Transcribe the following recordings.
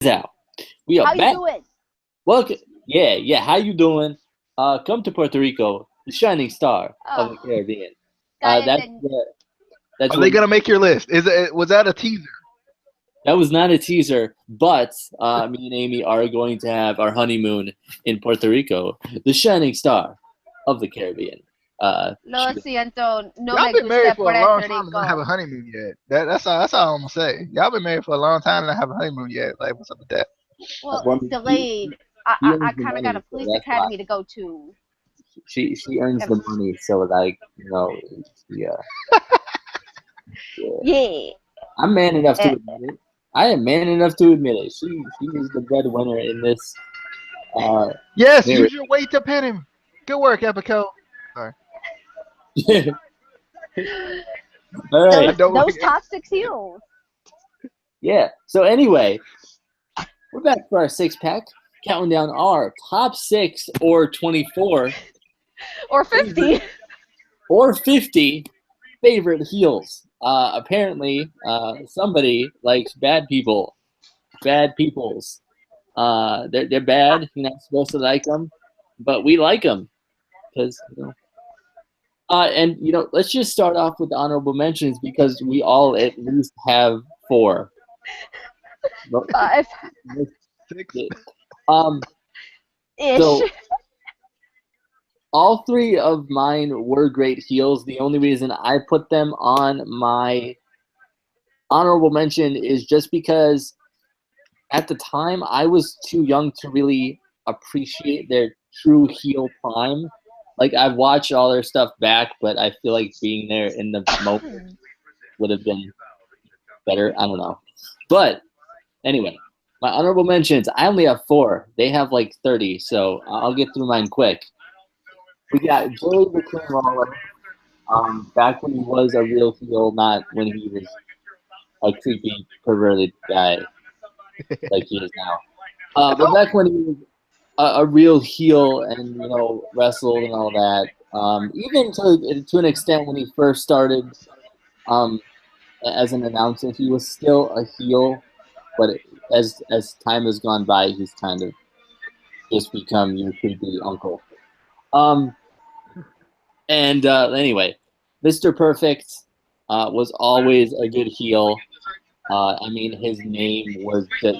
Out. We are How you back. doing? Welcome. Yeah. How you doing? Come to Puerto Rico, the shining star of Oh, the Caribbean. kaya That's din. that's Are they what gonna make your list? Was that a teaser? that was not a teaser, but me and Amy are going to have our honeymoon in Puerto Rico, the shining star of the Caribbean. Lo siento, no Y'all me been married gusta for a long Puerto time and don't have a Rico. honeymoon yet. That's all I'm gonna say. Y'all been married for a long time and don't have a honeymoon yet. Like, what's up with that? Well, Well, I it's mean, delayed. he I earns the kind of got a money, so police that's why academy to go to. she earns Have- the money. So like yeah. Yeah. Yeah. I'm man enough to Eh, admit it. I am man enough to admit it. She is the breadwinner in this uh Yes, marriage. use your weight to pin him. Good work, Epico. Sorry, All I right. don't. those top six heels. Yeah. So anyway, we're back for our six pack, counting down our top six or 24 Or favorite 50. or 50 favorite heels. Apparently, somebody likes bad people, bad peoples. They're bad. You're not supposed to like them, but we like them because and let's just start off with the honorable mentions because we all at least have four. Five Six. Um, ish. so all three of mine were great heels. The only reason I put them on my honorable mention is just because at the time I was too young to really appreciate their true heel prime. Like I've watched all their stuff back, but I feel like being there in the moment would have been better. I don't know. But anyway, my honorable mentions, I only have four. They have like 30, so I'll get through mine quick. We got Jerry the King Lawler, back when he was a real heel, not when he was a creepy, perverted guy like he is now. But back when he was a real heel and wrestled and all that, even to an extent when he first started um, as an announcer, he was still a heel. But as time has gone by, he's kind of just become your creepy uncle. Um, and anyway, Mr. Perfect was always a good heel. I mean, his name was just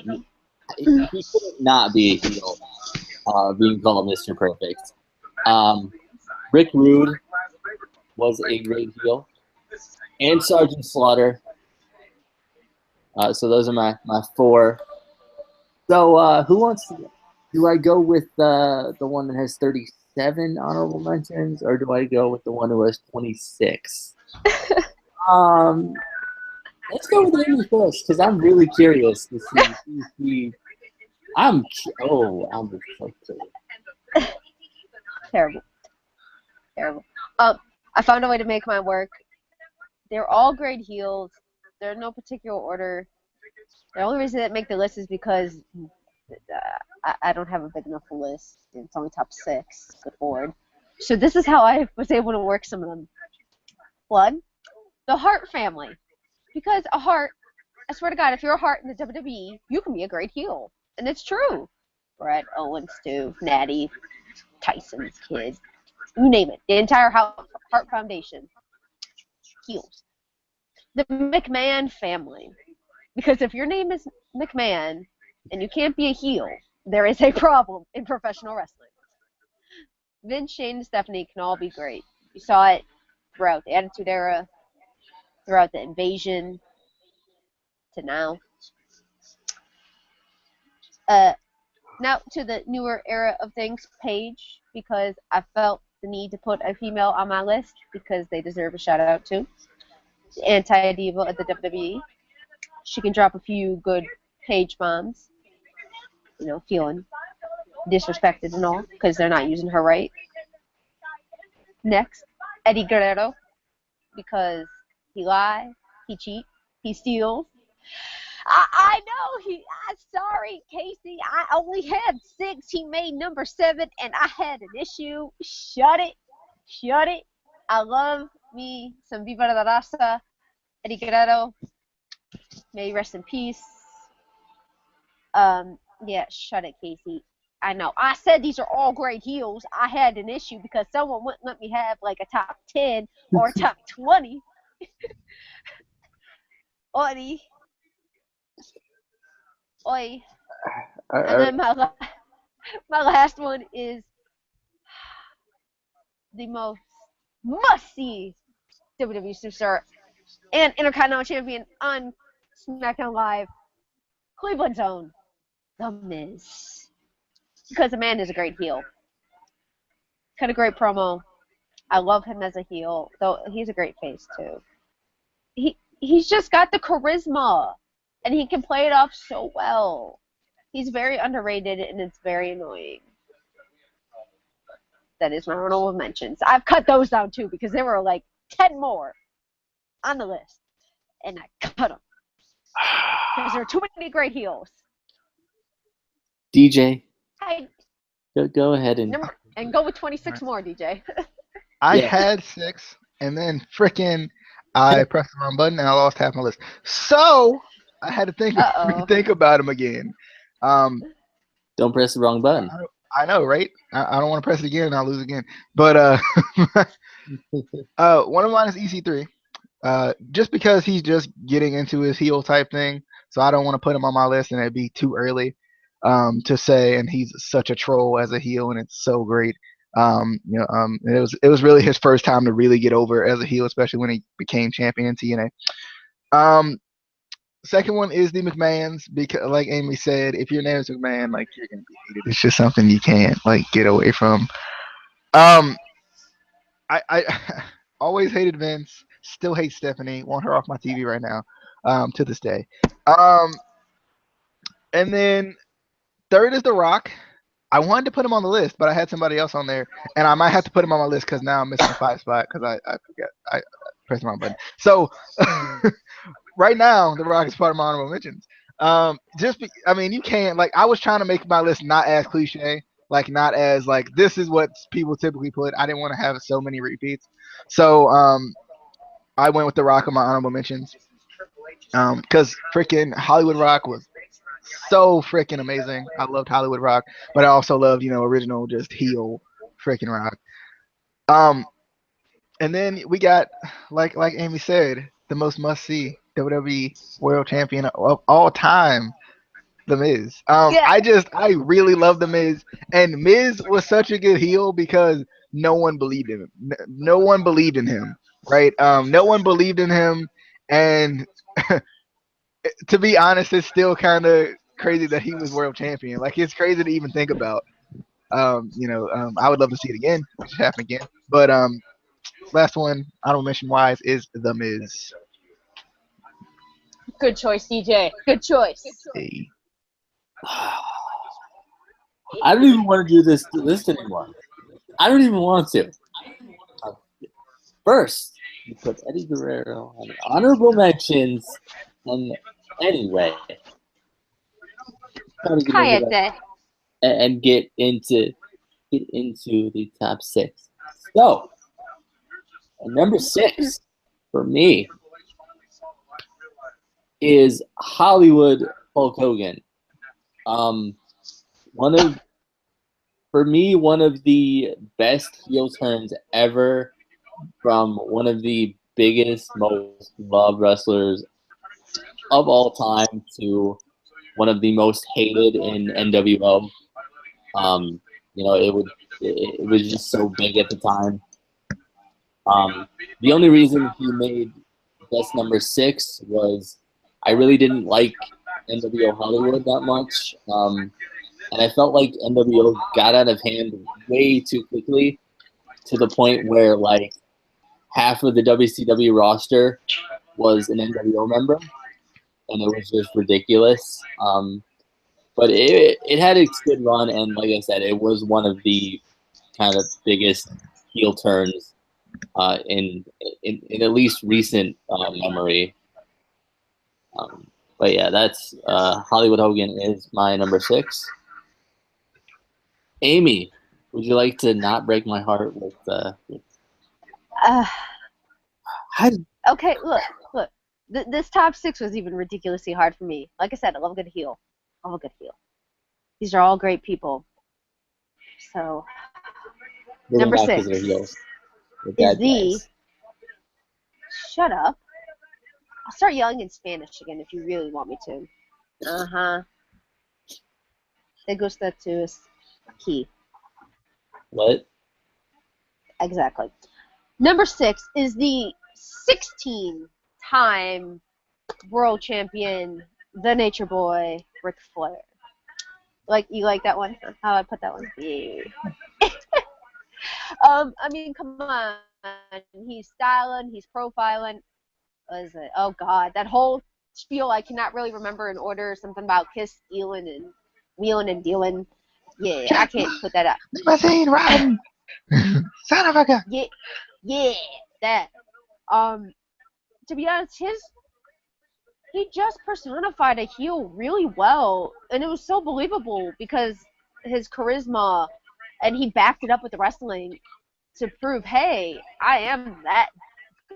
he couldn't not be a heel, being called Mr. Perfect. Um, Rick Rude was a great heel, and Sergeant Slaughter. So those are my four. So who wants to? Do I go with the one that has 37 honorable mentions, or do I go with the one who has 26? Um, let's go with Amy first because I'm really curious to see who she. I'm just so curious. Terrible. Terrible. I found a way to make mine work. They're all great heels. They're in no particular order. The only reason that make the list is because I don't have a big enough list. It's only top six. Good lord. So this is how I was able to work some of them. One, the Hart family. Because a Hart, I swear to God, if you're a Hart in the WWE, you can be a great heel. And it's true. Brett Owens, Stu, Natty, Tyson's kid, you name it. The entire Hart Foundation. Heels. The McMahon family. Because if your name is McMahon and you can't be a heel, there is a problem in professional wrestling. Vince, Shane, and Stephanie can all be great. You saw it throughout the Attitude Era, throughout the Invasion, to now. Now to the newer era of things, Paige, because I felt the need to put a female on my list because they deserve a shout out too. The anti-diva at the WWE. She can drop a few good Paige bombs, feeling disrespected and all because they're not using her right. Next, Eddie Guerrero, because he lies, he cheats, he steals. I know I'm sorry, Casey. I only had six. He made number seven, and I had an issue. Shut it. Shut it. I love me some Viva la Raza. Eddie Guerrero. May he rest in peace. Yeah, shut it, Casey. I know. I said these are all great heels. I had an issue because someone wouldn't let me have like a top 10 or a top 20. Oi. Oi. And then my last one is the most must-see WWE superstar and Intercontinental Champion on SmackDown Live, Cleveland's own, The Miz. Because the man is a great heel. Cut a great promo. I love him as a heel, though he's a great face too. He's just got the charisma, and he can play it off so well. He's very underrated, and it's very annoying. That is my honorable mentions. I've cut those down too because there were like 10 more on the list, and I cut them because there are too many great heels. DJ, I go ahead and go with 26 more, DJ. I had 6, and then frickin' I pressed the wrong button and I lost half my list. So I had to think about them again. Don't press the wrong button. I know, right? I don't want to press it again and I'll lose again. But one of mine is EC3. Just because he's just getting into his heel type thing, so I don't want to put him on my list and it'd be too early to say. And he's such a troll as a heel, and it's so great. It was really his first time to really get over as a heel, especially when he became champion in TNA. Second one is the McMahons, because like Amy said, if your name is McMahon, like, you're gonna be hated. It's just something you can't like get away from. I always hated Vince. Still hate Stephanie. Want her off my TV right now. To this day. And then third is The Rock. I wanted to put him on the list, but I had somebody else on there, and I might have to put him on my list because now I'm missing a 5 spot because I forget. I pressed the wrong button. So right now, The Rock is part of my honorable mentions. You can't, like, I was trying to make my list not as cliche, like not as like this is what people typically put. I didn't want to have so many repeats, so I went with The Rock on my honorable mentions. Because freaking Hollywood Rock was so freaking amazing. I loved Hollywood Rock, but I also loved, original just heel freaking Rock. And then we got, like Amy said, the most must see WWE World Champion of all time, The Miz. I really love The Miz, and Miz was such a good heel because no one believed in him. No one believed in him, right? No one believed in him, and to be honest, it's still kind of crazy that he was world champion. Like, it's crazy to even think about. I would love to see it again, which should happen again. But last one, honorable mention wise, is The Miz. Good choice, DJ. Good choice. Hey. I don't even want to do this list anymore. I don't even want to. First, you put Eddie Guerrero on honorable mentions, and anyway, and get into the top 6. So, number 6 for me is Hollywood Hulk Hogan. One of the best heel turns ever from one of the biggest, most loved wrestlers of all time to one of the most hated in NWO. It was just so big at the time. The only reason he made best number 6 was I really didn't like NWO Hollywood that much. And I felt like NWO got out of hand way too quickly to the point where, like, half of the WCW roster was an NWO member, and it was just ridiculous. But it had its good run, and like I said, it was one of the kind of biggest heel turns in at least recent memory. But yeah, that's Hollywood Hogan is my number 6. Amy, would you like to not break my heart with Okay, look. This top 6 was even ridiculously hard for me. Like I said, I love a good heel. of a good heel. These are all great people. So Really number not because 6 they're heels. They're is bad the guys. shut up. I'll start yelling in Spanish again if you really want me to. Te gusta tu aquí. What? Exactly. Number 6 is the 16-time world champion, the Nature Boy, Ric Flair. You like that one? How I put that one? Yeah. I mean, come on. He's styling. He's profiling. What is it? Oh God, that whole spiel I cannot really remember in order. Something about kiss, stealing, and wheeling and dealing. Yeah, I can't put that up. Limousine riding. Son of a gun. Yeah, that. To be honest, he just personified a heel really well, and it was so believable because his charisma, and he backed it up with the wrestling to prove, hey, I am that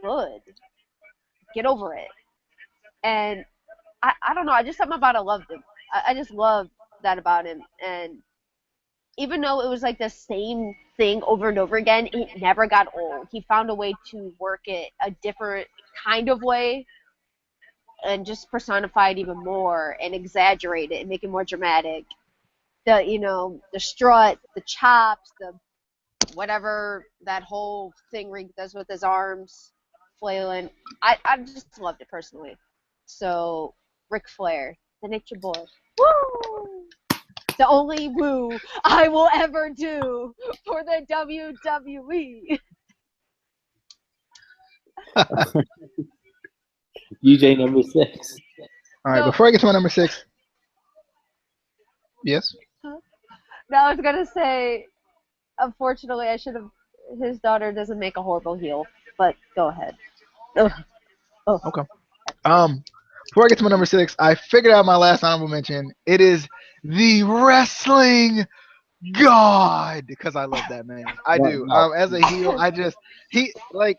good. Get over it. And I don't know, I just something about it, I loved him. I just loved that about him. And even though it was like the same thing over and over again, it never got old. He found a way to work it a different kind of way and just personify it even more and exaggerate it and make it more dramatic. The strut, the chops, the whatever that whole thing Reek does with his arms flailing. I just loved it personally. So Ric Flair, the Nature Boy. Woo! The only woo I will ever do for the WWE. UJ number 6. All right, So, before I get to my number 6, yes. now I was gonna say, unfortunately, I should have. His daughter doesn't make a horrible heel, but go ahead. Ugh. Oh. Okay. Before I get to my number 6, I figured out my last honorable mention. It is the wrestling god because I love that man. I do. No. As a heel, he like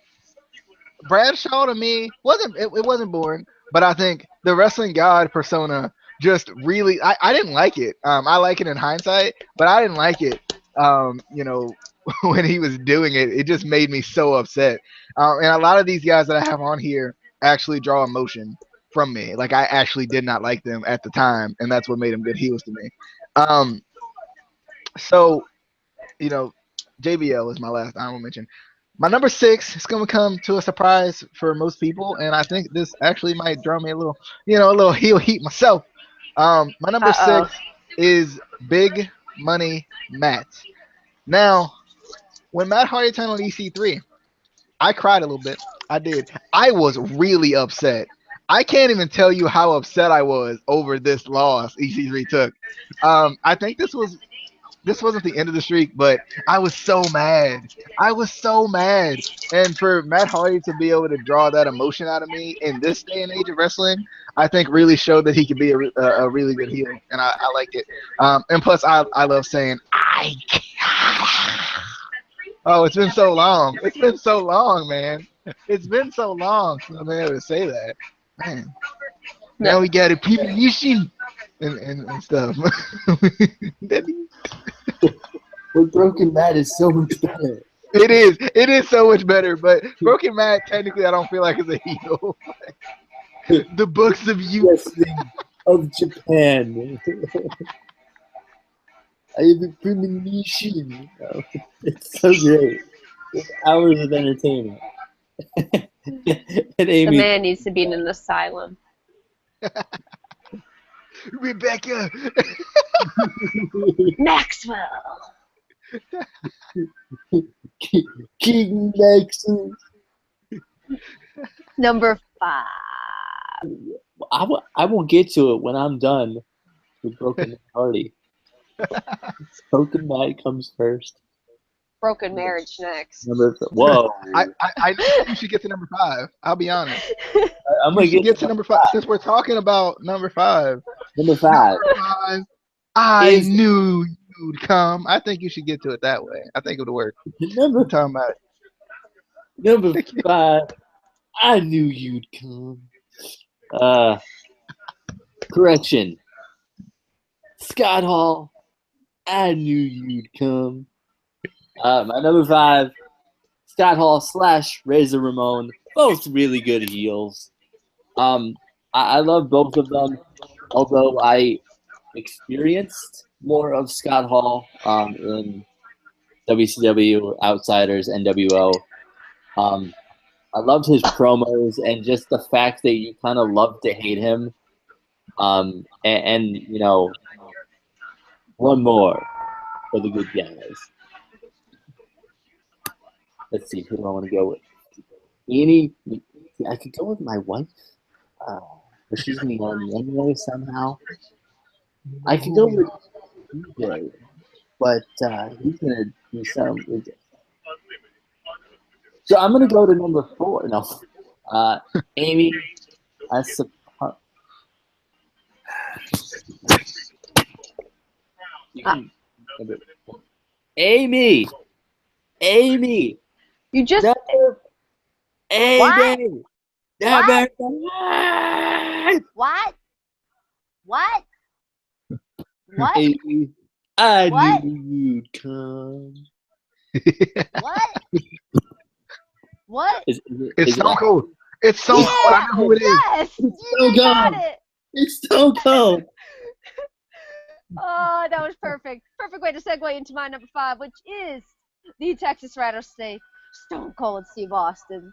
Bradshaw to me it wasn't boring, but I think the wrestling god persona just really I didn't like it. I like it in hindsight, but I didn't like it. When he was doing it, it just made me so upset. And a lot of these guys that I have on here actually draw emotion from me. Like I actually did not like them at the time, and that's what made them good heels to me. Um, so JBL is my last honorable mention. My number 6 is going to come to a surprise for most people, and I think this actually might draw me a little heel heat myself. My number 6 is Big Money Matt. Now, when Matt Hardy turned on EC3, I cried a little bit. I did. I was really upset. I can't even tell you how upset I was over this loss EC3 took. I think this wasn't the end of the streak, but I was so mad. I was so mad. And for Matt Hardy to be able to draw that emotion out of me in this day and age of wrestling, I think really showed that he could be a really good heel. And I liked it. And plus, I love saying, I can't. Oh, it's been so long. It's been so long, man. It's been so long since I've been able to say that. Man. Now we got a premonition and stuff. But Broken Matt is so much better. It is. It is so much better. But Broken Matt, technically, I don't feel like is a heel. The books of you. Wrestling of Japan. I have a premonition. Oh, it's so great. It's hours of entertainment. And Amy, The man needs to be in an asylum. Rebecca. Maxwell. King Maxwell. Number 5. I won't get to it when I'm done with Broken Matt Hardy. Broken Matt comes first. Broken Marriage next. Whoa. I think you should get to number 5. I'll be honest. I'm going to get to number 5. Since we're talking about number 5. Number 5. I knew you'd come. I think you should get to it that way. I think it would work. Number 5. I knew you'd come. Correction. Scott Hall, I knew you'd come. My number 5, Scott Hall / Razor Ramon, both really good heels. I love both of them, although I experienced more of Scott Hall in WCW, Outsiders, NWO. I loved his promos and just the fact that you kind of love to hate him. And you know, one more for the good guys. Let's see, who do I want to go with? I could go with my wife, but she's gonna yell at me anyway somehow. I could go with DJ, but he's gonna do some. So I'm gonna go to number 4. No, Amy. I suppose. Amy. You just Number Amy. Number 5. what? What? What? Amy, I What? knew you'd come. What? What? It's Stone Cold. It's Stone Cold. I know who it is. Yes, you got it. It's Stone Cold. Oh, that was perfect. Perfect way to segue into my number 5, which is the Texas Rattlesnake, Stone Cold Steve Austin.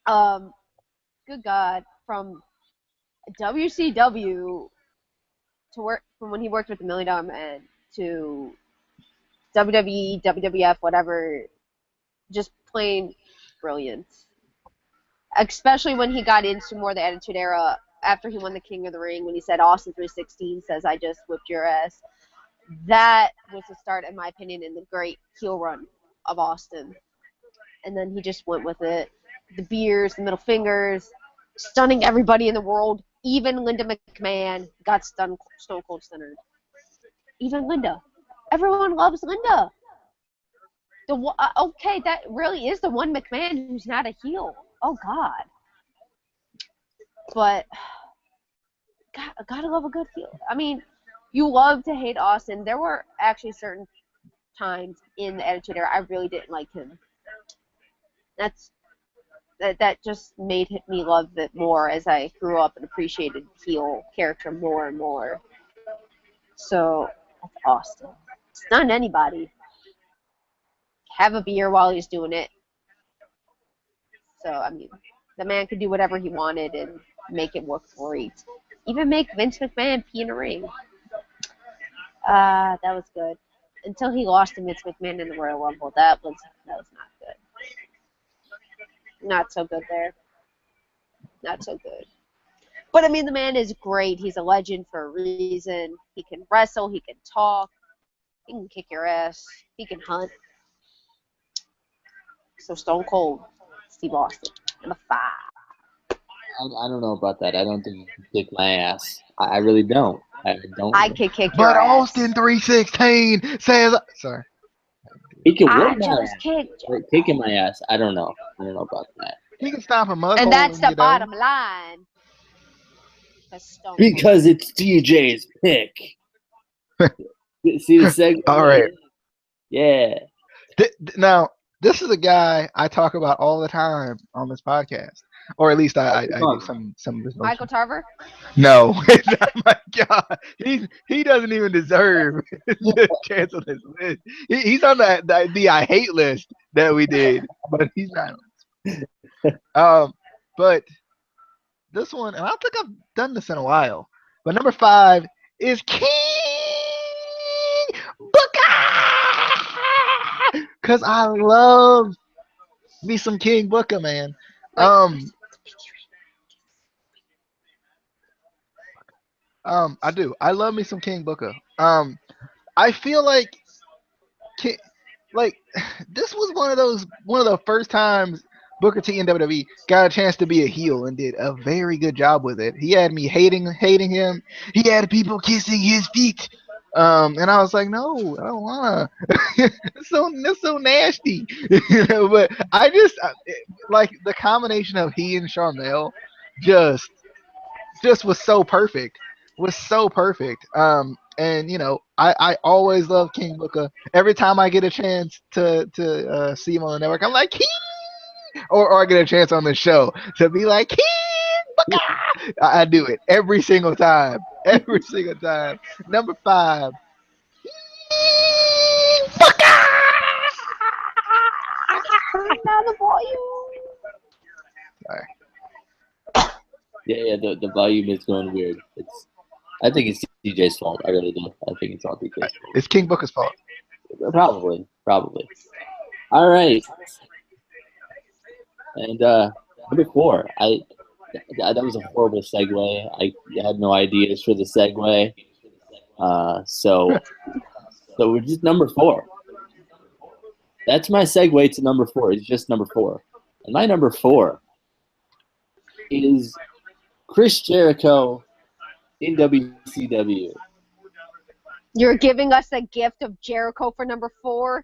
Good God, from WCW to work from when he worked with the $1 Million Man to WWE, WWF, whatever, just plain brilliant. Especially when he got into more the Attitude Era after he won the King of the Ring, when he said Austin 316 says I just whipped your ass. That was the start, in my opinion, in the great heel run of Austin. And then he just went with it. The beers, the middle fingers, stunning everybody in the world. Even Linda McMahon got Stone Cold Stunner. Even Linda. Everyone loves Linda. Okay, that really is the one McMahon who's not a heel. Oh, God. But, gotta love a good heel. I mean, you love to hate Austin. There were actually certain times in the Attitude Era I really didn't like him. That just made me love it more as I grew up and appreciated heel character more and more. So, that's Austin. Stun anybody. Have a beer while he's doing it. So, I mean, the man could do whatever he wanted and make it work great. Even make Vince McMahon pee in a ring. That was good. Until he lost to Vince McMahon in the Royal Rumble. That was not good. Not so good there. Not so good. But, I mean, the man is great. He's a legend for a reason. He can wrestle. He can talk. He can kick your ass. He can hunt. So, Stone Cold Steve Austin. Number 5. I don't know about that. I don't think you can kick my ass. I really don't. I don't. I could kick your But ass. Austin 316 says. Sorry. He can I whip my just ass. kicked you. But kicking my ass, I don't know. I don't know about that. He can stop a muscle. And that's the bottom line. Because it's DJ's pick. See the segment? All right. Yeah. Now, this is a guy I talk about all the time on this podcast. Or at least I do some of his Michael Tarver? No. Oh my God. He doesn't even deserve to cancel this list. He's on the I hate list that we did, but he's not. But this one, and I don't think I've done this in a while, but number 5 is King Booker! Because I love me some King Booker, man. I do. I love me some King Booker. I feel like this was one of the first times Booker T and WWE got a chance to be a heel and did a very good job with it. He had me hating him. He had people kissing his feet. And I was like, no, I don't wanna. It's so nasty. But like the combination of he and Charmel just was so perfect. And I always love King Booker. Every time I get a chance to see him on the network, I'm like King, or I get a chance on the show to be like King Booker. I do it every single time, every single time. Number 5, King Booker. Turn down the volume. Sorry. Yeah, the volume is going weird. I think it's DJ's fault. I really do. I think it's all DJ's It's King Booker's fault. fault. Probably. All right. And number 4, that was a horrible segue. I had no ideas for the segue. So we're just number 4. That's my segue to number 4. It's just number 4. And my number 4 is Chris Jericho in WCW. You're giving us the gift of Jericho for number 4?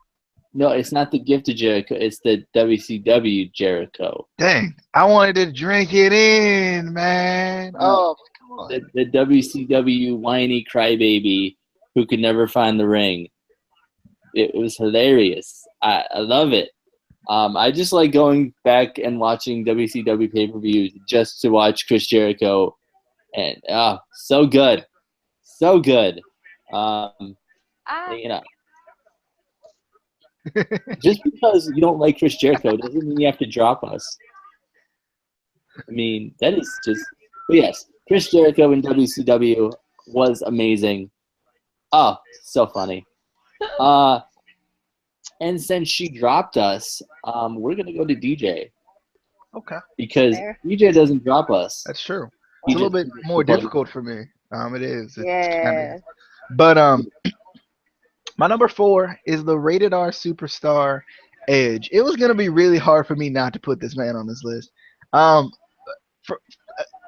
No, it's not the gift of Jericho. It's the WCW Jericho. Dang, I wanted to drink it in, man. Oh, come on. The WCW whiny crybaby who could never find the ring. It was hilarious. I love it. I just like going back and watching WCW pay-per-views just to watch Chris Jericho. And so good. So good. You know, just because you don't like Chris Jericho doesn't mean you have to drop us. I mean, that is just. But yes, Chris Jericho in WCW was amazing. Oh, so funny. And since she dropped us, we're gonna go to DJ. Okay. Because Fair. DJ doesn't drop us. That's true. It's a little bit more difficult for me. It is. Yeah. But my number 4 is the rated R superstar Edge. It was gonna be really hard for me not to put this man on this list. For,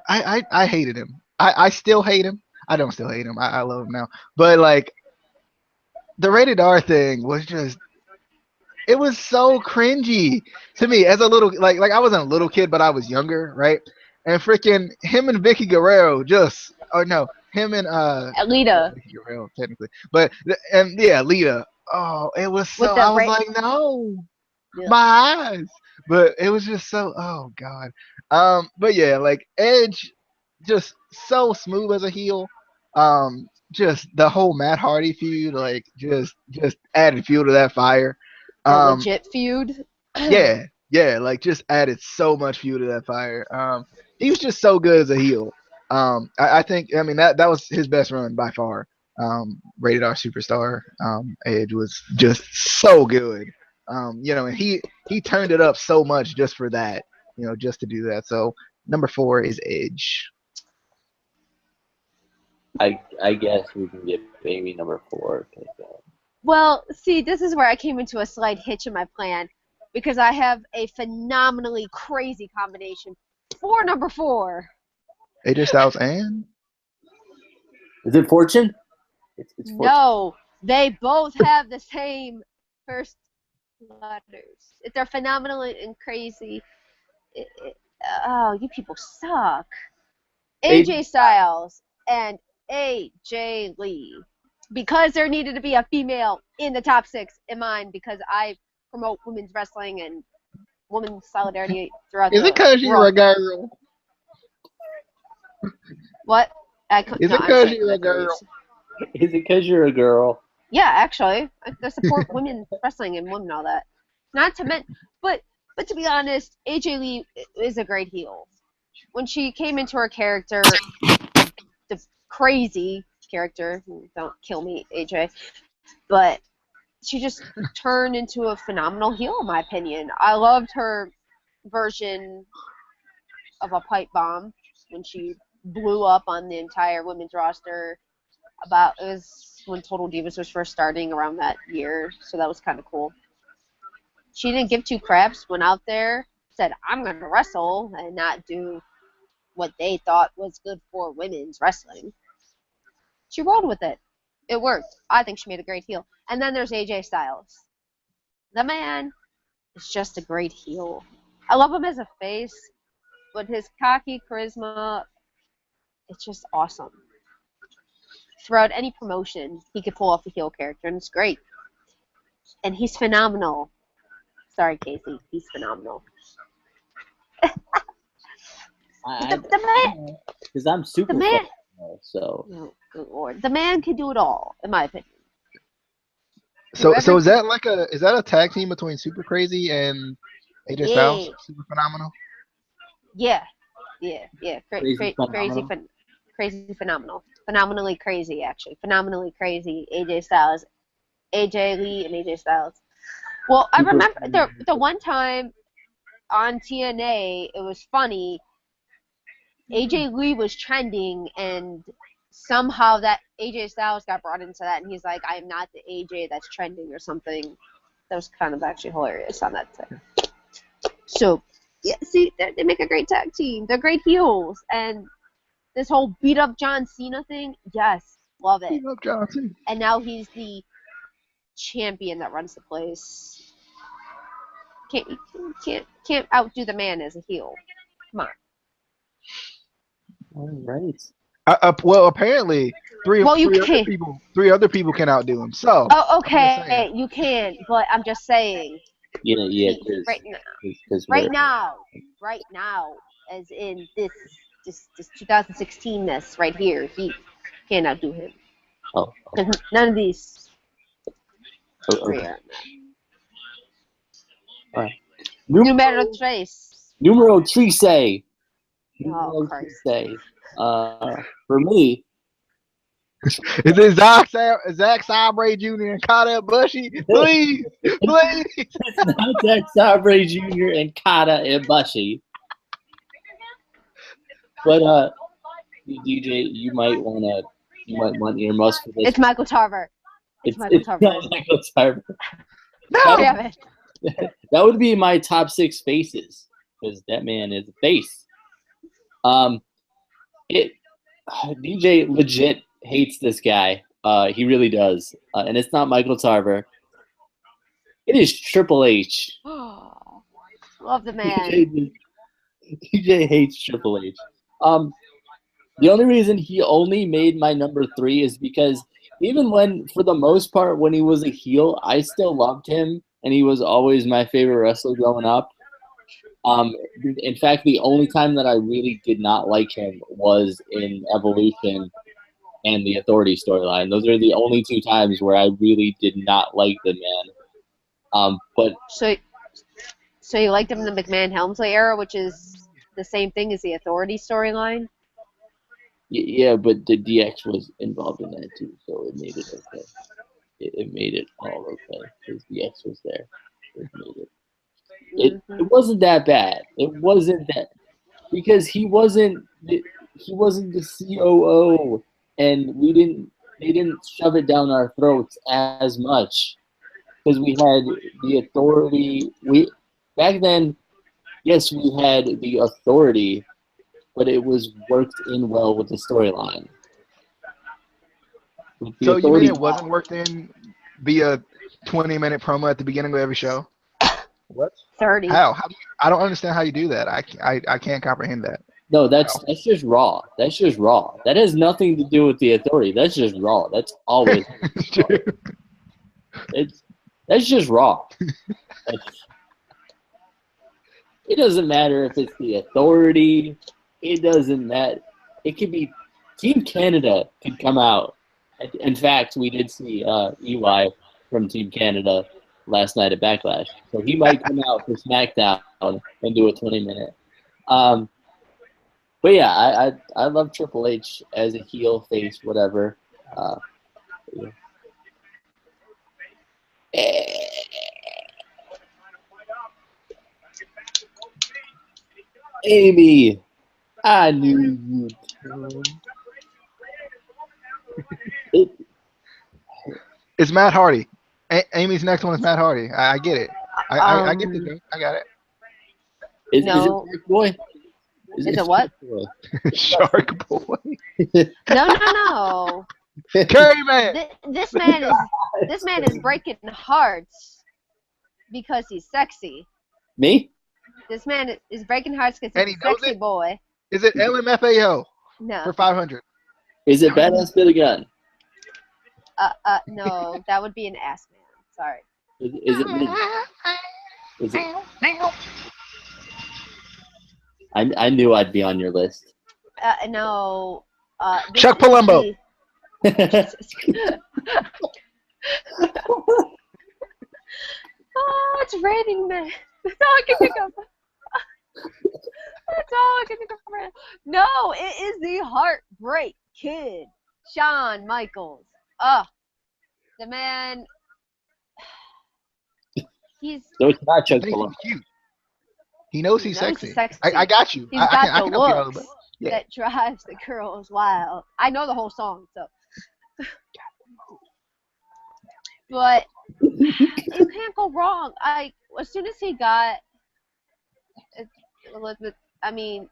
I hated him. I still hate him. I don't still hate him. I love him now. But like the rated R thing was just. It was so cringy to me as a little like I wasn't a little kid, but I was younger, right? And freaking him and Vicky Guerrero him and Lita. Vicky Guerrero technically, but and yeah, Lita. Oh, it was so. I was like, no, Yeah. my eyes. But it was just so. Oh God. But yeah, like Edge, just so smooth as a heel. Just the whole Matt Hardy feud, like just added fuel to that fire. The legit feud. Yeah, like just added so much fuel to that fire. He was just so good as a heel. I think I mean that was his best run by far. Rated R superstar. Edge was just so good. And he turned it up so much just for that. Just to do that. So number 4 is Edge. I guess we can get maybe number 4. Well, see, this is where I came into a slight hitch in my plan because I have a phenomenally crazy combination for number 4. AJ Styles and? Is it Fortune? It's Fortune. No, they both have the same first letters. They're phenomenally and crazy. Oh, you people suck. AJ Styles and AJ Lee. Because there needed to be a female in the top 6 in mine because I promote women's wrestling and women's solidarity throughout the world. Is it because you're a girl? What? Is it because you're a girl? Is it because you're a girl? Yeah, actually. I support women wrestling and women and all that. Not to mention, but to be honest, AJ Lee is a great heel. When she came into her character, the crazy character, don't kill me, AJ, but she just turned into a phenomenal heel, in my opinion. I loved her version of a pipe bomb when she blew up on the entire women's roster. It was when Total Divas was first starting around that year, so that was kind of cool. She didn't give 2 craps, went out there, said, I'm going to wrestle and not do what they thought was good for women's wrestling. She rolled with it. It worked. I think she made a great heel. And then there's AJ Styles. The man is just a great heel. I love him as a face, but his cocky charisma, it's just awesome. throughout any promotion, he could pull off a heel character, and it's great. And he's phenomenal. Sorry, Casey, he's phenomenal. The man, because I'm super the man. so. Oh, good lord, the man can do it all, in my opinion. So is that a tag team between Super Crazy and AJ Styles? Super Phenomenal. Yeah. Crazy Phenomenal. Phenomenally crazy, actually. Phenomenally crazy. AJ Styles, AJ Lee, and AJ Styles. Well, I remember the one time on TNA, it was funny. AJ Lee was trending, and somehow that AJ Styles got brought into that, and he's like, "I am not the AJ that's trending" or something. That was kind of actually hilarious on that time. So, yeah, see, they make a great tag team. They're great heels, and this whole beat up John Cena thing, yes, love it. Beat up John Cena. And now he's the champion that runs the place. Can't outdo the man as a heel. Come on. All right. Well, apparently three other people can outdo him. So. Oh, okay, you can, but I'm just saying. Yeah. Right now, as in this 2016ness right here, he can't outdo him. Oh. Because none of these. Okay. All right. Numero tres. Numero tres. Oh, Christ. For me, is it Zack Sabre Jr. and Kata Ibushi? Please. It's not Zack Sabre Jr. and Kata Ibushi. But DJ, you might want earmuffs for this. It's Michael Tarver. It's Michael Tarver. Not Michael Tarver. No, damn it. That would be my top 6 faces, because that man is a face. DJ legit hates this guy. He really does. And it's not Michael Tarver. It is Triple H. Love the man. DJ hates Triple H. The only reason he only made my number 3 is because even when, for the most part, when he was a heel, I still loved him, and he was always my favorite wrestler growing up. In fact, the only time that I really did not like him was in Evolution and the Authority storyline. Those are the only 2 times where I really did not like the man. But so you liked him in the McMahon Helmsley era, which is the same thing as the Authority storyline? Yeah, but the DX was involved in that too, so it made it okay. It made it all okay because DX was there. It made it. It wasn't that bad. It wasn't that, because he wasn't the COO, and they didn't shove it down our throats as much because we had the Authority. Back then, yes, we had the Authority, but it was worked in well with the storyline. So you mean it wasn't worked in via 20-minute promo at the beginning of every show? What? 30. How? I don't understand how you do that. I can't comprehend that. No, that's just Raw. That's just Raw. That has nothing to do with the Authority. That's just Raw. That's always that's just Raw. It doesn't matter if it's the Authority. It doesn't matter. It could be Team Canada could come out. In fact, we did see EY from Team Canada last night at Backlash. So he might come out for SmackDown and do a 20-minute. But yeah, I love Triple H as a heel, face, whatever. Yeah. Amy, I knew you. It's Matt Hardy. Amy's next one is Matt Hardy. I get it. I get the joke. I got it. Is it Shark Boy? Is it what? Shark Boy. No. Curry Man. This man is breaking hearts because he's sexy. Me? This man is breaking hearts because he's a sexy boy. Is it LMFAO? No. For 500. Is it Badass Billy Gunn? No, that would be an ass man. Sorry. Is it me? Is it? I knew I'd be on your list. No. This Chuck is Palumbo. Oh, it's raining, man. That's all I can think of. That's all I can think of. No, it is the Heartbreak Kid, Shawn Michaels. The man. He's. So it's not Chuck But he Palumbo. seems cute. He knows He he's knows sexy. he's sexy. I got you. He's I got can the help you out a little looks bit. Yeah. that drives the girls wild. I know the whole song, so. But you can't go wrong. As soon as he got Elizabeth, I mean,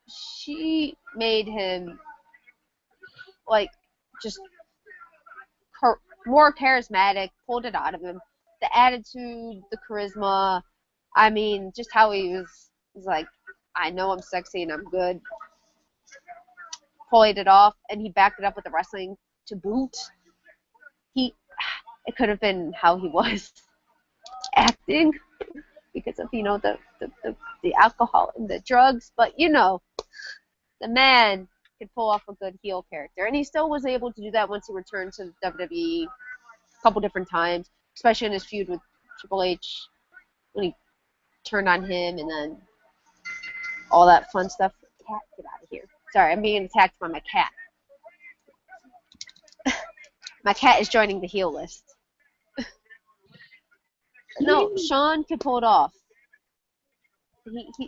she made him like just more charismatic, pulled it out of him. The attitude, the charisma. I mean, just how he was like, I know I'm sexy and I'm good. Pulled it off, and he backed it up with the wrestling to boot. It could have been how he was acting because of the alcohol and the drugs, but the man could pull off a good heel character, and he still was able to do that once he returned to WWE a couple different times, especially in his feud with Triple H when he turned on him, and then all that fun stuff. Cat, get out of here! Sorry, I'm being attacked by my cat. My cat is joining the heel list. No, Shawn could pull it off.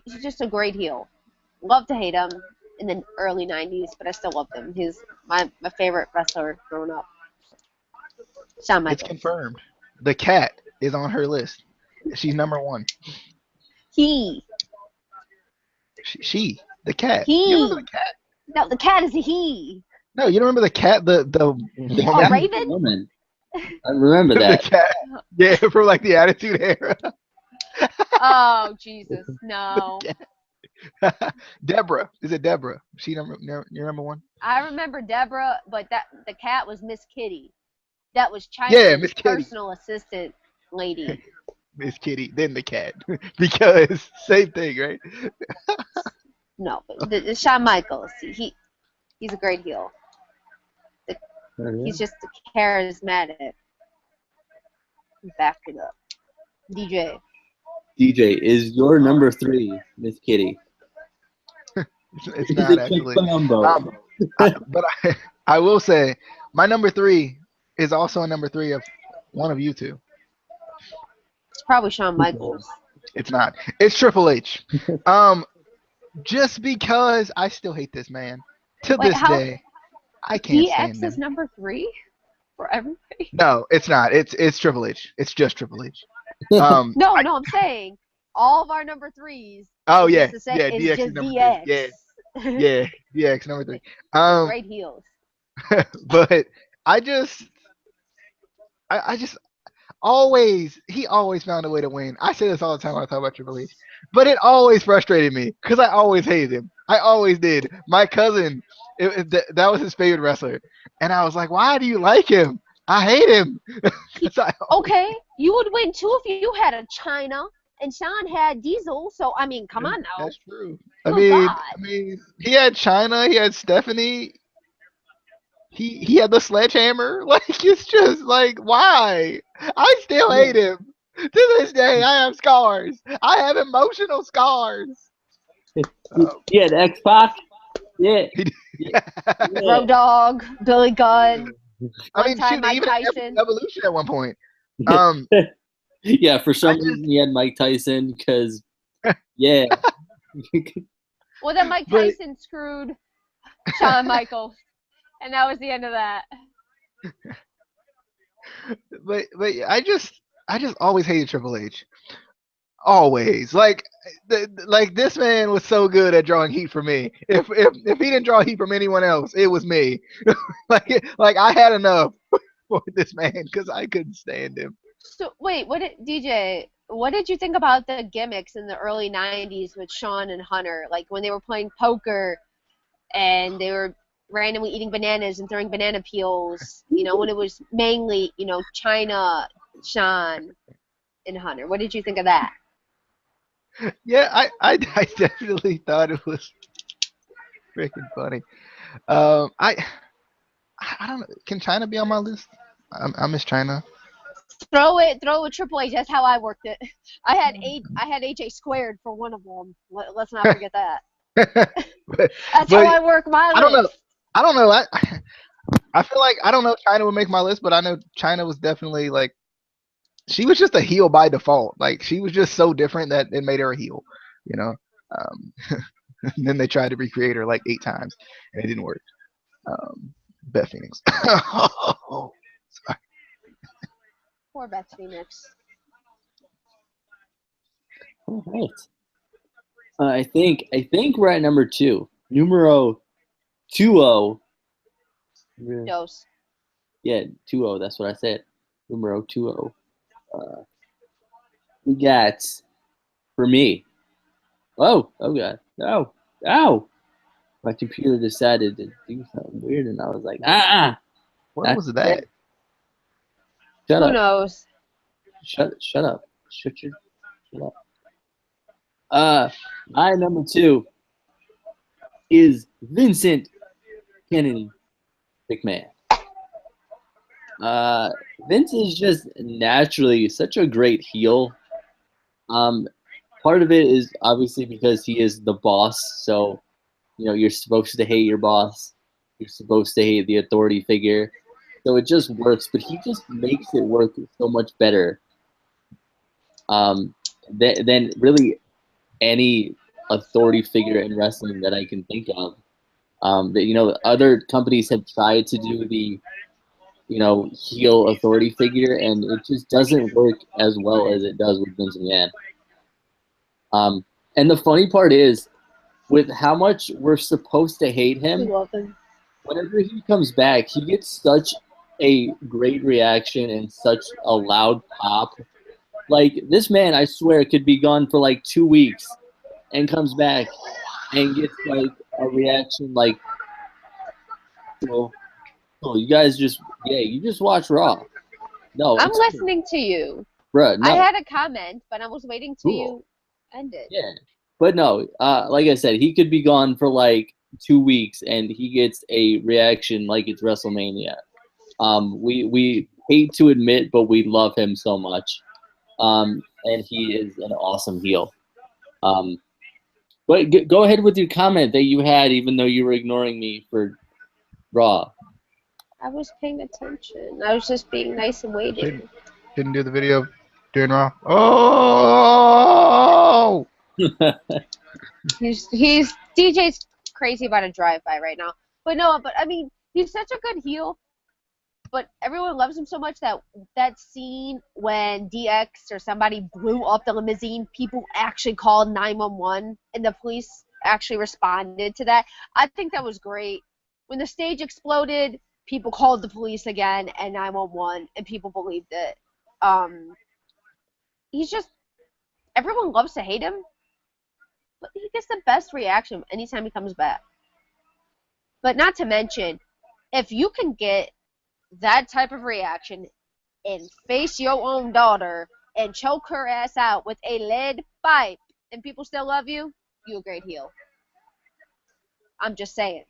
He's just a great heel. Love to hate him in the early 90s, but I still love him. He's my favorite wrestler growing up. Shawn Michaels. It's confirmed. The cat is on her list. She's number one. He. She. The cat. He. You remember the cat? No, the cat is a he. No, you don't remember the cat? The woman? Raven? Woman. I remember The that. cat. Yeah, from like the Attitude Era. Oh, Jesus. No. Deborah. Is it Deborah? She your number one? I remember Deborah, but the cat was Miss Kitty. That was China's Miss Kitty. personal assistant lady. Miss Kitty, then the cat. Because same thing, right? No, but the Shawn Michaels, he's a great heel. He's just charismatic. Back it up. DJ. DJ, is your number 3 Miss Kitty? It's not actually. But I will say, my number 3 is also a number 3 of one of you two. It's probably Shawn Michaels. It's not. It's Triple H. Just because I still hate this man to this day. I can't stand him. DX is number 3 for everybody. No, it's not. It's Triple H. It's just Triple H. No, I'm saying all of our number 3s. Oh yeah, DX is number DX. 3. Yeah, DX number 3. Great heels. But I just he always found a way to win. I say this all the time when I talk about Triple H, but it always frustrated me because I always hated him. I always did. My cousin, that was his favorite wrestler, and I was like, why do you like him? I hate him. Okay, you would win too if you had a China and Shawn had Diesel. So I mean, come on now. That's true. Oh, I mean, he had China, he had Stephanie. He had the sledgehammer. Like, it's just like, why? I still hate him. To this day, I have scars. I have emotional scars. Yeah, the X-Pac. Yeah. Road Dogg, Billy Gunn. I mean, time, shoot, Mike even Tyson. Evolution at one point. Yeah, for some reason he had Mike Tyson because, yeah. Well, then Mike Tyson screwed Shawn Michaels, and that was the end of that. But I just always hated Triple H. Always. Like this man was so good at drawing heat for me. If he didn't draw heat from anyone else, it was me. like I had enough for this man because I couldn't stand him. So wait, what did you think about the gimmicks in the early 90s with Shawn and Hunter? Like when they were playing poker and they were randomly eating bananas and throwing banana peels, you know, when it was mainly, you know, China, Sean, and Hunter. What did you think of that? Yeah, I definitely thought it was freaking funny. I don't know. Can China be on my list? I miss China. Throw a Triple H. That's how I worked it. I had AJ squared for one of them. Let's not forget that. but That's how but I work my I don't know. list. I don't know. I feel like I don't know if China would make my list, but I know China was definitely like she was just a heel by default. Like she was just so different that it made her a heel. You know. Um, and then they tried to recreate her like 8 times, and it didn't work. Beth Phoenix. Oh, sorry. Poor Beth Phoenix. All right. I think we're at number 2. Numero 20. Dose. Yeah, 20. That's what I said. Numero 20. We got for me. Oh god. Oh. My computer decided to do something weird, and I was like, What not was today. that? Shut Who up. knows? Shut up. Shut up. My number 2 is Vincent Kennedy McMahon. Vince is just naturally such a great heel. Part of it is obviously because he is the boss, so you know you're supposed to hate your boss. You're supposed to hate the authority figure. So it just works, but he just makes it work so much better um, than really any authority figure in wrestling that I can think of. That you know, other companies have tried to do the heel authority figure, and it just doesn't work as well as it does with Vince McMahon. And the funny part is, with how much we're supposed to hate We him, love him. whenever he comes back, he gets such a great reaction and such a loud pop. Like this man, I swear, could be gone for like 2 weeks and comes back and gets like a reaction like, well, you guys just you just watch Raw. No, I'm it's cool. listening to you. Bruh, no. I had a comment, but I was waiting till Cool. you ended. Yeah. But no, like I said, he could be gone for like 2 weeks and he gets a reaction like it's WrestleMania. We hate to admit, but we love him so much. And he is an awesome heel. But go ahead with your comment that you had, even though you were ignoring me for Raw. I was paying attention. I was just being nice and waiting. Didn't do the video during Raw. Oh, He's DJ's crazy about a drive-by right now. But no, but I mean, he's such a good heel. But everyone loves him so much that scene when DX or somebody blew up the limousine, people actually called 911 and the police actually responded to that. I think that was great. When the stage exploded, people called the police again and 911 and people believed it. He's just everyone loves to hate him, but he gets the best reaction anytime he comes back. But not to mention, if you can get that type of reaction and face your own daughter and choke her ass out with a lead pipe and people still love you, you a great heel. I'm just saying.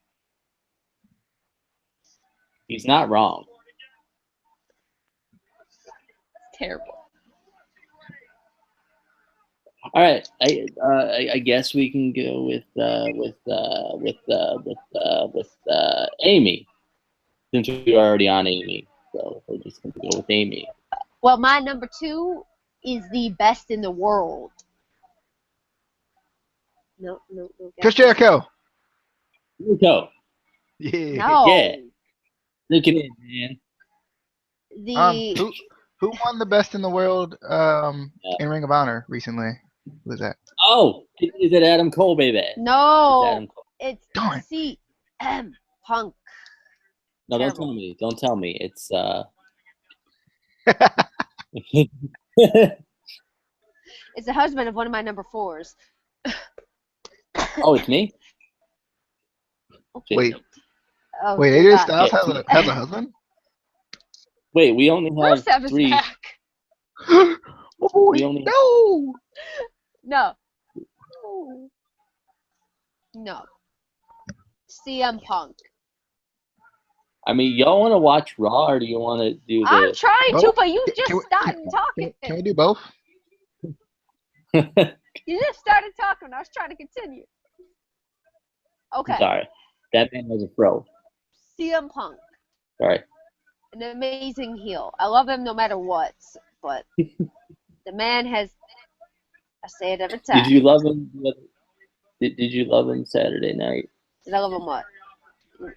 He's not wrong. Terrible. All right, I guess we can go with Amy, since we are already on Amy, so we're just gonna go with Amy. Well, my number 2 is the best in the world. No. Chris Jericho. Jericho. Yeah. No. Yeah. Look at it, man. Who won the best in the world in Ring of Honor recently? Who was that? Oh, is it Adam Cole, baby? No. It's Darn. CM Punk. No, Terrible. Don't tell me. It's It's the husband of one of my number 4s. Oh, it's me? Wait. Oh, Wait, dear AJ God. Styles has Yeah. has a husband? Wait, we only have Rusev is 3. back. Oh, We only no! No. No. CM Punk. I mean, y'all want to watch Raw or do you want to do I'm the? trying to, Both? but you just Can we, started talking. can we do both? You just started talking. I was trying to continue. Okay. Sorry, that man was a pro. CM Punk. Sorry. An amazing heel. I love him no matter what, but the man has. I say it every time. Did you love him? Did you love him Saturday night? Did I love him what?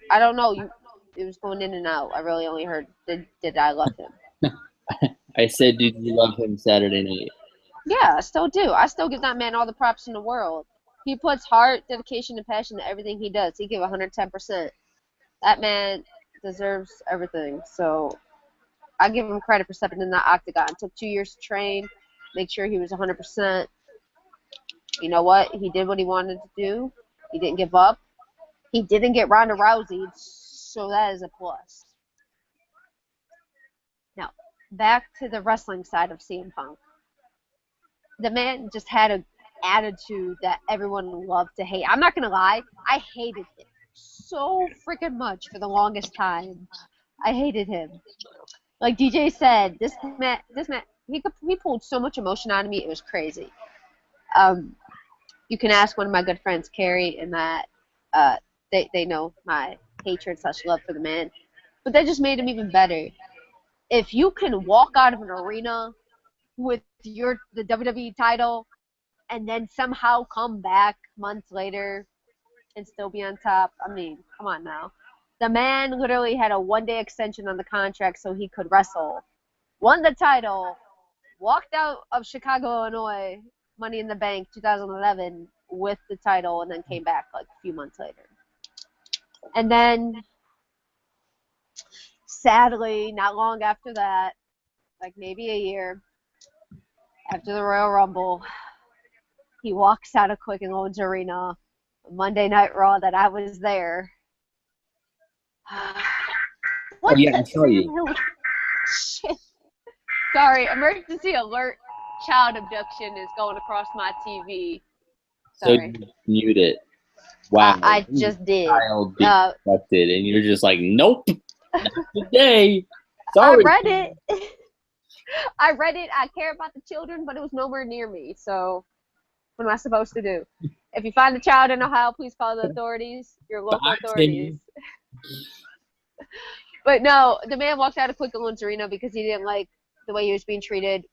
I don't know. It was going in and out. I really only heard did I love him. I said, did you love him Saturday night? Yeah, I still do. I still give that man all the props in the world. He puts heart, dedication, and passion to everything he does. He give 110%. That man deserves everything. So I give him credit for stepping in that octagon. It took 2 years to train, make sure he was 100%. You know what? He did what he wanted to do. He didn't give up. He didn't get Ronda Rousey, so that is a plus. Now, back to the wrestling side of CM Punk. The man just had an attitude that everyone loved to hate. I'm not going to lie. I hated him so freaking much for the longest time. I hated him. Like DJ said, this man, he pulled so much emotion out of me. It was crazy. You can ask one of my good friends, Carrie, and that they know my hatred / love for the man. But that just made him even better. If you can walk out of an arena with the WWE title and then somehow come back months later and still be on top, I mean, come on now. The man literally had a 1-day extension on the contract so he could wrestle. Won the title, walked out of Chicago, Illinois, Money in the Bank 2011 with the title, and then came back like a few months later. And then, sadly, not long after that, like maybe a year after the Royal Rumble, he walks out of Quicken Loans Arena, Monday Night Raw that I was there. What yeah, the I saw you. shit? Sorry, emergency alert. Child abduction is going across my TV. Sorry. So you mute it. Wow. I just did. Child being abducted, and you're just like, nope, not today. I Sorry. read it. I read it. I care about the children, but it was nowhere near me. So what am I supposed to do? If you find a child in Ohio, please call the authorities, your local authorities. But no, the man walked out of Quicken Loans Arena because he didn't like the way he was being treated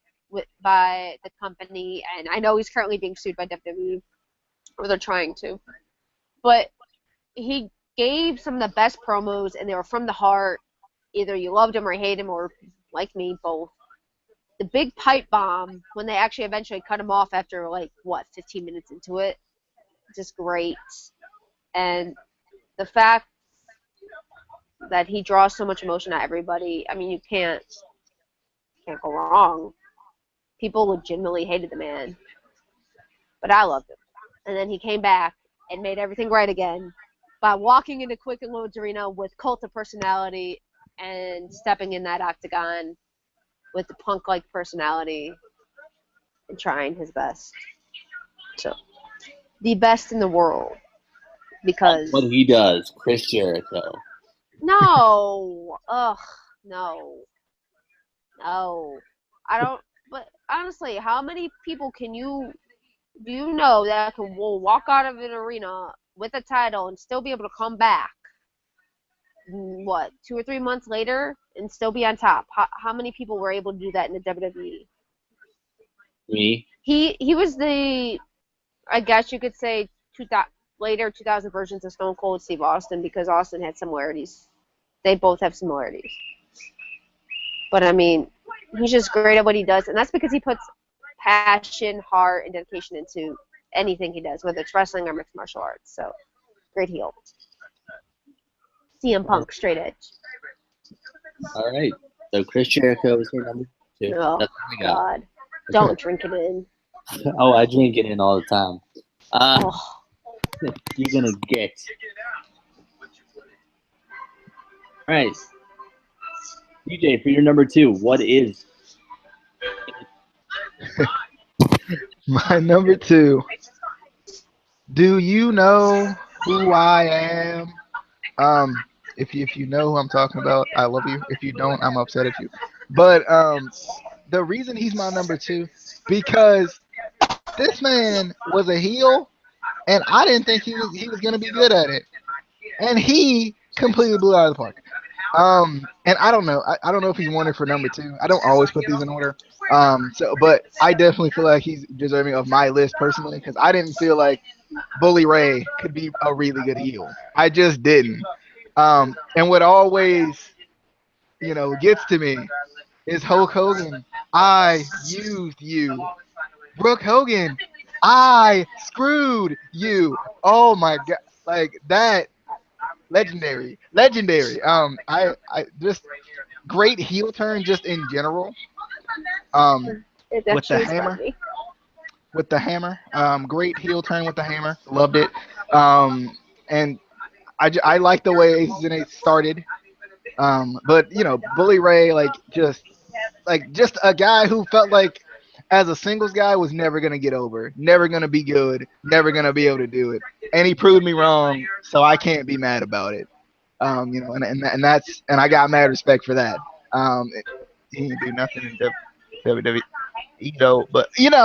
by the company. And I know he's currently being sued by WWE, or they're trying to. But he gave some of the best promos, and they were from the heart. Either you loved him or hated him, or like me, both. The big pipe bomb, when they actually eventually cut him off after, 15 minutes into it, just great. And the fact that he draws so much emotion at everybody, I mean, you can't go wrong. People legitimately hated the man, but I loved him. And then he came back and made everything right again by walking into Quicken Loans Arena with Cult of Personality and stepping in that octagon with the Punk-like personality and trying his best. So, the best in the world. Because what he does, Chris Jericho. No. Ugh. No. I don't. But honestly, how many people do you know that will walk out of an arena with a title and still be able to come back? What, 2 or 3 months later and still be on top? How many people were able to do that in the WWE? Me. He was the, I guess you could say, later 2000 versions of Stone Cold Steve Austin, because Austin had similarities. They both have similarities. But I mean, he's just great at what he does, and that's because he puts passion, heart, and dedication into anything he does, whether it's wrestling or mixed martial arts. So, great heel. CM Punk, straight edge. All right. So Chris Jericho is your number 2. Oh, that's what we got. God. Don't drink it in. Oh, I drink it in all the time. You're going to get right. DJ, for your number 2, what is? My number 2. Do you know who I am? If you know who I'm talking about, I love you. If you don't, I'm upset at you. But the reason he's my number 2, because this man was a heel, and I didn't think he was gonna be good at it, and he completely blew it out of the park. And I don't know. I don't know if he's wanted for number 2. I don't always put these in order. But I definitely feel like he's deserving of my list personally, because I didn't feel like Bully Ray could be a really good heel. I just didn't. And what always, gets to me is Hulk Hogan. I used you. Brooke Hogan. I screwed you. Oh my god. Like that. Legendary. Legendary. I just great heel turn just in general. It With the actually is hammer. funny. With the hammer. Great heel turn with the hammer. Loved it. And I like the way Aces and Eights started. But Bully Ray, just a guy who felt like as a singles guy was never gonna get over, never gonna be good, never gonna be able to do it, and he proved me wrong. So I can't be mad about it. And I got mad respect for that. He didn't do nothing in WWE though, but that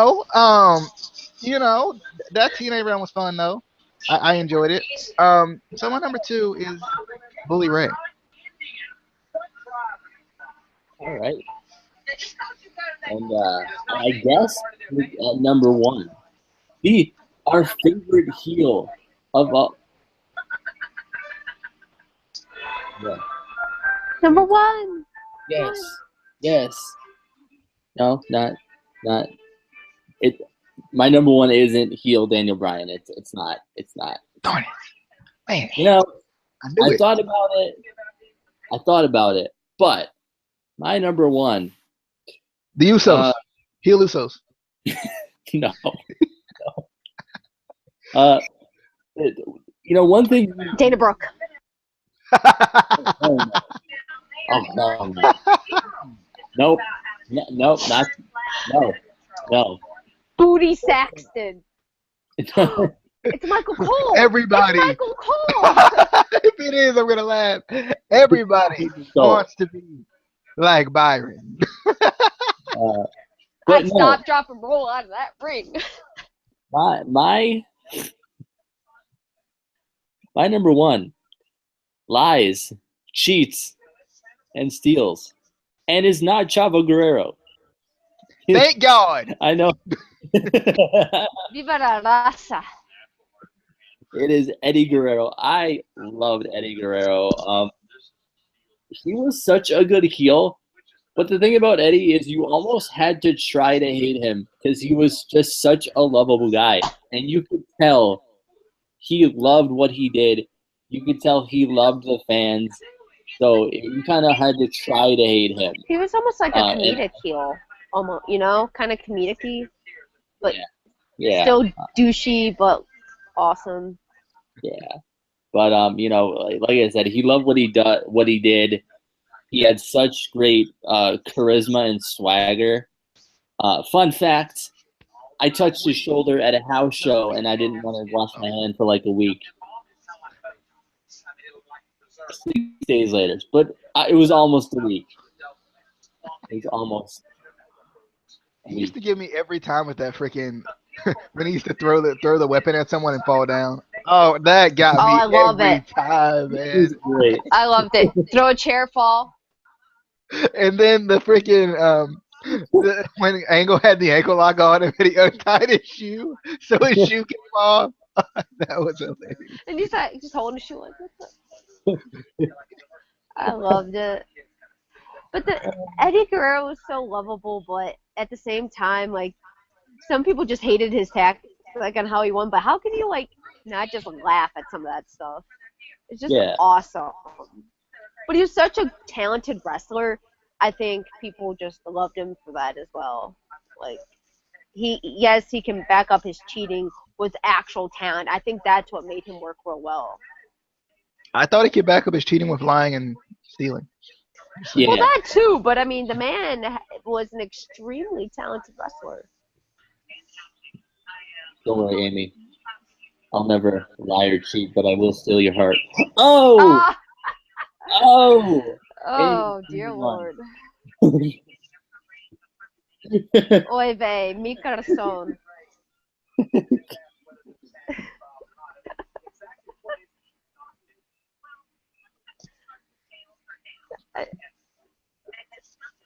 TNA round was fun though. I enjoyed it. So my number 2 is Bully Ray. All right. And I guess at number 1, our favorite heel of all. Yeah. Number 1. Yes. Yes. No, not it. My number 1 isn't heel Daniel Bryan. It's not. It's not. Darn it, man! I knew I it. thought about it. But my number 1. The Usos. Heel Usos. No. One thing. Dana Brooke. Oh, no. Nope. Nope. Not. No. Booty Saxton. It's Michael Cole. Everybody. It's Michael Cole. If it is, I'm gonna laugh. Everybody wants to be like Byron. I stop, drop, and roll out of that ring. My number 1 lies, cheats, and steals, and is not Chavo Guerrero. Thank God. I know. Viva la raza. It is Eddie Guerrero. I loved Eddie Guerrero. He was such a good heel. But the thing about Eddie is you almost had to try to hate him because he was just such a lovable guy. And you could tell he loved what he did. You could tell he loved the fans. So you kind of had to try to hate him. He was almost like a comedic heel. Almost, kind of comedic-y. But still douchey, but awesome. Yeah. But, like I said, he loved what he did. He had such great charisma and swagger. Fun fact, I touched his shoulder at a house show, and I didn't want to wash my hand for like a week. 6 days later. But it was almost a week. It was almost. He used to give me every time with that freaking when he used to throw the weapon at someone and fall down. Oh, that got me every time, man. Great. I loved it. Throw a chair, fall. And then the freaking when Angle had the ankle lock on him and he untied his shoe so his shoe came off. That was hilarious. And he's like just holding his shoe like this. I loved it. But Eddie Guerrero was so lovable, but at the same time, like some people just hated his tactics, like on how he won. But how can you not just laugh at some of that stuff? It's just awesome. But he was such a talented wrestler. I think people just loved him for that as well. Like he can back up his cheating with actual talent. I think that's what made him work real well. I thought he could back up his cheating with lying and stealing. Yeah. Well, that too, but I mean, the man was an extremely talented wrestler. Don't worry, Amy. I'll never lie or cheat, but I will steal your heart. Oh! Ah! Oh! Oh, Amy, dear come on. Lord. Oy vey, mi corazón. I,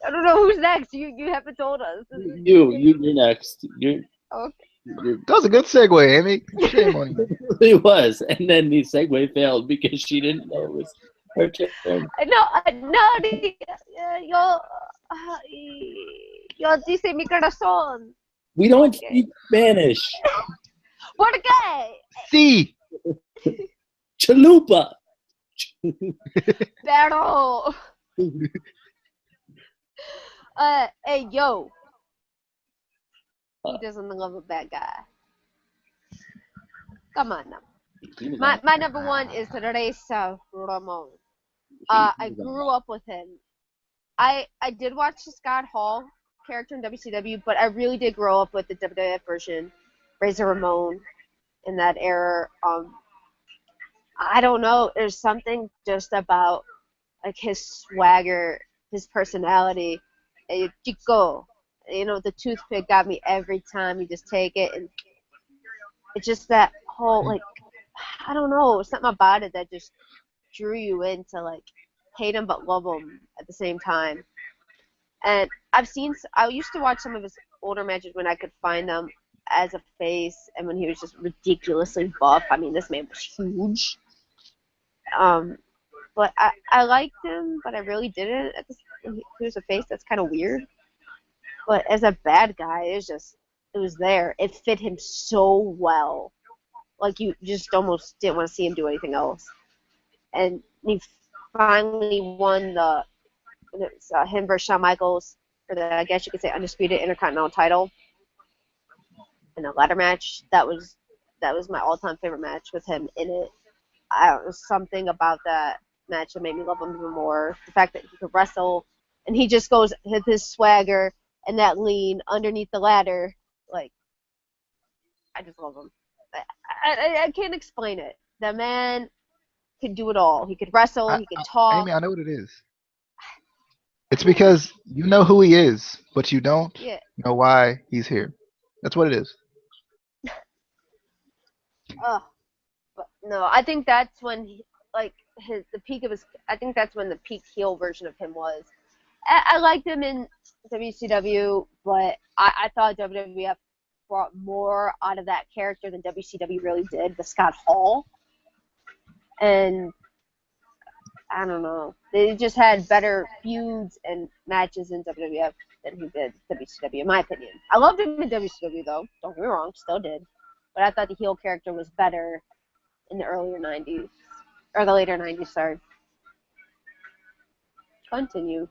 I don't know who's next. You haven't told us. You're next. Okay. That was a good segue, Amy. Shame on you. It was, and then the segue failed because she didn't know it was her turn. Yo dice mi corazón. We don't Okay. speak Spanish. ¿Por qué? C. Chalupa. Pero. Hey, yo. He doesn't love a bad guy. Come on now. My number one is Teresa Ramon. I grew up with him. I did watch the Scott Hall character in WCW, but I really did grow up with the WWF version, Razor Ramon, in that era. I don't know. There's something just about like his swagger, his personality. Hey, Chico, the toothpick got me every time. You just take it, and it's just that whole like, I don't know, something about it that just drew you in to like hate him but love him at the same time. And I used to watch some of his older matches when I could find them as a face, and when he was just ridiculously buff. I mean, this man was huge. But I liked him, but I really didn't. He was a face. That's kind of weird. But as a bad guy, it was there. It fit him so well. Like you just almost didn't want to see him do anything else. And he finally won him versus Shawn Michaels for the, I guess you could say, undisputed Intercontinental title in a ladder match. That was my all-time favorite match with him in it. There was something about that match that made me love him even more. The fact that he could wrestle, and he just goes with his swagger and that lean underneath the ladder. Like, I just love him. I can't explain it. The man could do it all. He could wrestle. He could talk. Amy, I know what it is. It's because you know who he is, but you don't know why he's here. That's what it is. But no, I think that's when the peak of his. I think that's when the peak heel version of him was. I liked him in WCW, but I thought WWF brought more out of that character than WCW really did with Scott Hall. And I don't know. They just had better feuds and matches in WWF than he did WCW, in my opinion. I loved him in WCW, though. Don't get me wrong, still did. But I thought the heel character was better in the earlier 90s. Or the later 90s, sorry. Continue.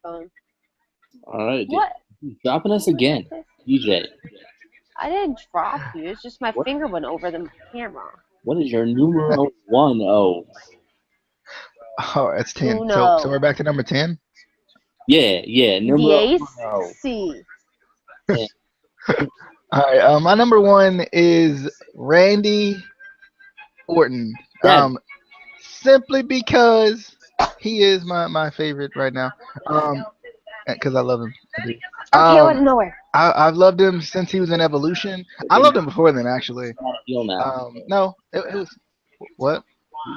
All right, What? dropping us again, DJ. I didn't drop you. It's just my finger went over the camera. What is your numero 10? Oh, it's 10. Uno. So we're back to number 10? Yeah. Numero 10. C. All right, my number one is Randy Orton. Simply because he is my favorite right now. Because I love him. Okay, out of nowhere. I've loved him since he was in Evolution. I loved him before then, actually. Heel now. No, it was what?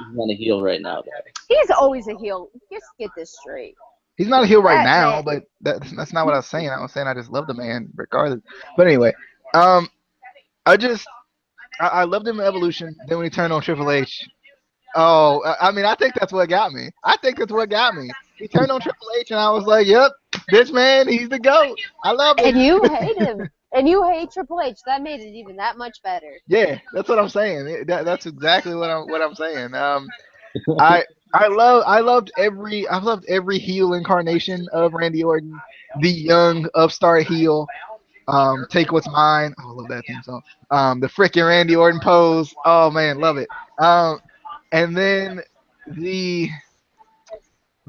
He's not a heel right now, though. He's always a heel. Just get this straight. He's not a heel right That now, man. but that's not what I was saying. I was saying I just love the man regardless. But anyway, I loved him in Evolution. Then when he turned on Triple H, I mean, I think that's what got me. He turned on Triple H, and I was like, "Yep, this man, he's the GOAT. I love him." And you hate him. And you hate Triple H. That made it even that much better. Yeah, that's what I'm saying. That's exactly what I'm saying. I loved every heel incarnation of Randy Orton, the young upstart heel. Take what's mine. Oh, I love that theme song. The freaking Randy Orton pose. Oh man, love it. And then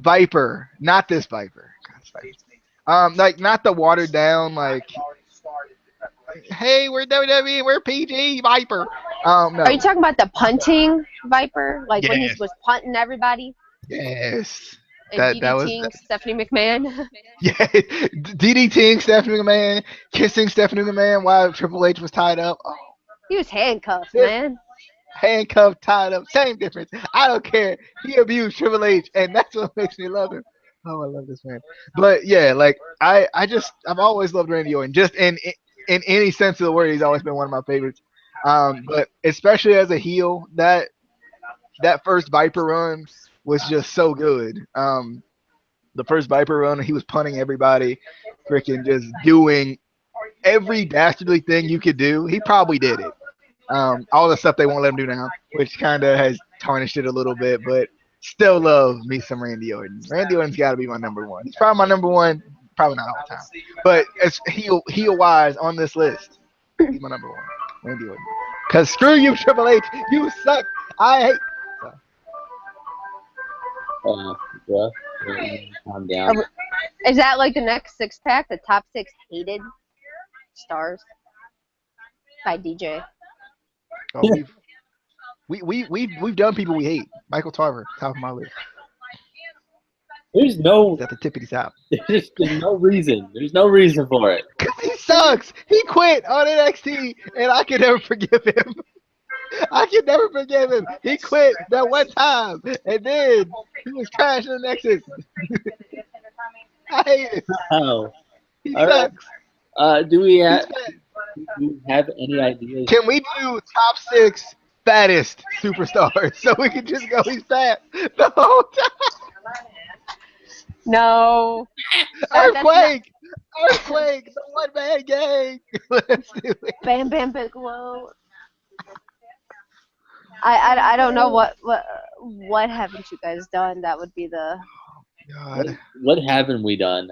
Viper, not this Viper. God, this Viper. Like not the watered down like. Hey, we're WWE, we're PG Viper. Are you No. talking about the punting Viper? Like when he Yes. was punting everybody Yes. and That was DDTing Stephanie McMahon? yeah. DDTing Stephanie McMahon, kissing Stephanie McMahon while Triple H was tied up. Oh, He was handcuffed, this man. handcuffed, tied up, same difference. I don't care. He abused Triple H, and that's what makes me love him. Oh, I love this man. But yeah, like I've always loved Randy Orton. Just in any sense of the word, he's always been one of my favorites. But especially as a heel, that first Viper run was just so good. The first Viper run, he was punting everybody, freaking just doing every dastardly thing you could do. He probably did it. All the stuff they won't let him do now, which kind of has tarnished it a little bit, but still love me some Randy Orton. Randy Orton's got to be my number one. He's probably my number one, probably not all the time, but as heel wise on this list, he's my number one, Randy Orton. Cause screw you, Triple H, you suck. I hate. Bruh, calm down. Is that like the next six pack? The top 6 hated stars by DJ. Oh, we've done people we hate. Michael Tarver, top of my list. There's no, He's at the tippity top. there's no reason. There's no reason for it. Cause he sucks. He quit on NXT, and I can never forgive him. I can never forgive him. He quit that one time, and then he was trash in the Nexus. I hate it. Oh, He all right. sucks. Do we He's have any ideas? Can we do top 6 fattest superstars so we can just go he's fat the whole time? No. Earthquake! Earthquake! The one man gang! Let's do it. Bam Bam Bigelow. I don't know what haven't you guys done? That would be the. God. What haven't we done?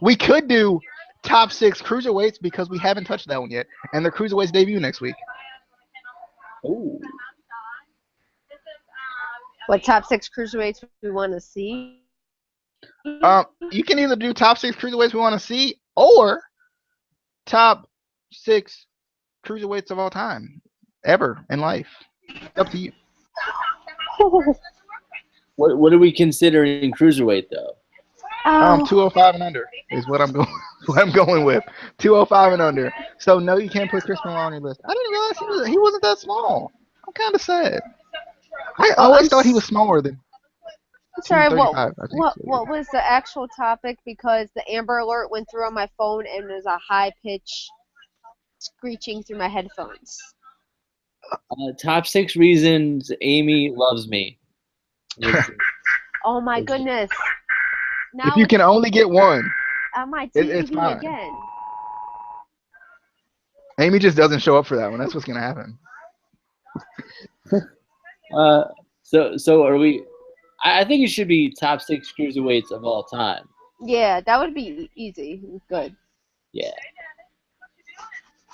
We could do top 6 cruiserweights because we haven't touched that one yet, and the cruiserweights debut next week. Ooh. What top 6 cruiserweights we want to see? You can either do top 6 cruiserweights we want to see, or top 6 cruiserweights of all time, ever in life. It's up to you. What are we considering cruiserweight though? 205 and under is what I'm going. What I'm going with 205 and under. So no, you can't put Chris Benoit on your list. I didn't realize he wasn't that small. I'm kind of sad. I always thought he was smaller than. Sorry, what 235, I think. what was the actual topic? Because the Amber Alert went through on my phone and there's a high pitch screeching through my headphones. Top 6 reasons Amy loves me. Oh my goodness! Now If you can only get one, on my it's TV fine. again. Amy just doesn't show up for that one. That's what's gonna happen. So are we? I think it should be top 6 cruiserweights of all time. Yeah, that would be easy. Good. Yeah.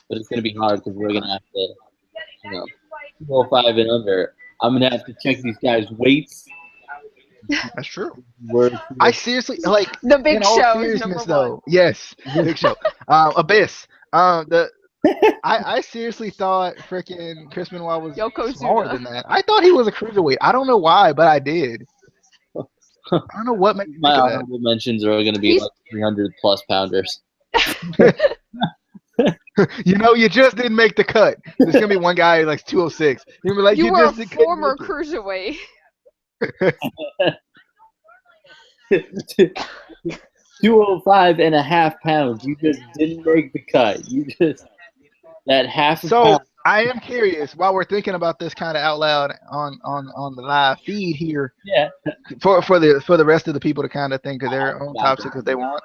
But it's gonna be hard because we're gonna have to, 205 and under. I'm gonna have to check these guys' weights. That's true. Word. I seriously like The Big in all Show is seriousness, number 1. though. Yes, Big Show. Abyss. I seriously thought freaking Chris Benoit was Yokozuna. smaller than that. I thought he was a cruiserweight. I don't know why, but I did. I don't know what makes me My think of that. honorable mentions are going to be like 300 plus pounders. You just didn't make the cut. There's gonna be one guy like 206. You're gonna be like, You were just a couldn't former make it." cruiserweight. 205 and a half pounds. You just didn't make the cut. You just that half. So pound. I am curious. While we're thinking about this kind of out loud on the live feed here, Yeah. for the rest of the people to kind of think of their own top 6 if they want.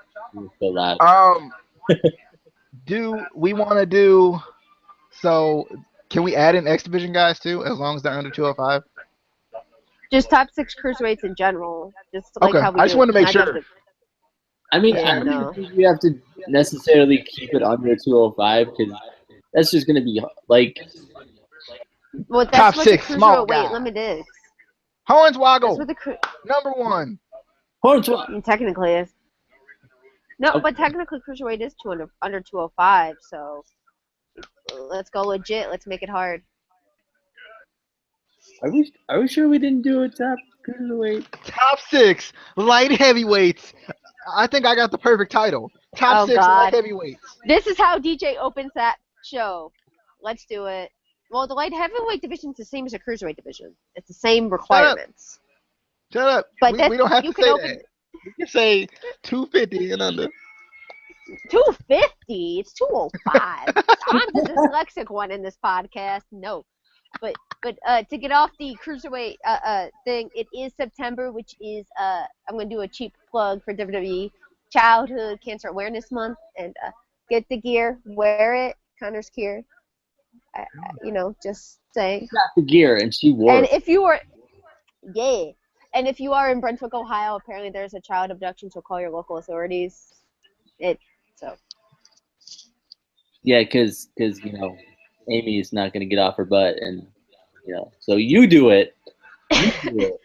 So loud. Do we want to do? So can we add in X Division guys too, as long as they're under 205? Just top 6 cruiserweights in general. Just like Okay, how we I just do wanted to make not sure. just I mean, Yeah, I don't no. think we have to necessarily keep it under 205 because that's just going to be like. Well, Top that's what 6 the small cruiserweight guy. weight limit is. That's Hornswoggle, what the number one. Hornswoggle. technically is. No, Okay. but technically cruiserweight is under 205. So let's go legit. Let's make it hard. Are we sure we didn't do a top cruiserweight? Top 6 light heavyweights. I think I got the perfect title. Top Oh, 6 God. light heavyweights. This is how DJ opens that show. Let's do it. Well, the light heavyweight division is the same as the cruiserweight division. It's the same requirements. Shut up. But We don't have you to can say open that. We can say 250 and under. 250. It's 205. I'm the dyslexic one in this podcast. No, but to get off the cruiserweight thing, it is September, which is I'm gonna do a cheap plug for WWE Childhood Cancer Awareness Month, and get the gear, wear it, Connor's gear. Just saying. Got the gear, and she wore And it. if you are, yeah, and if you are in Brunswick, Ohio, apparently there's a child abduction, so call your local authorities. Yeah, because Amy is not going to get off her butt, and so you do it. You do it.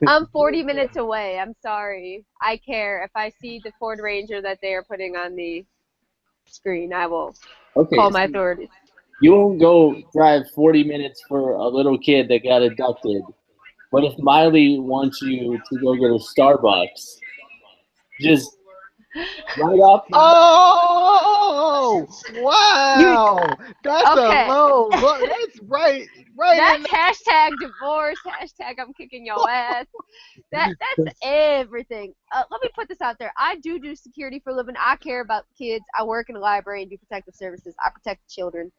I'm 40 minutes away. I'm sorry. I care. If I see the Ford Ranger that they are putting on the screen, I will call my authorities. You won't go drive 40 minutes for a little kid that got abducted. But if Miley wants you to go get a Starbucks, just right off. Oh, wow. That's Okay. a low. That's right. That's hashtag divorce. Hashtag I'm kicking your ass. That's everything. Let me put this out there. I do security for a living. I care about kids. I work in a library and do protective services. I protect children.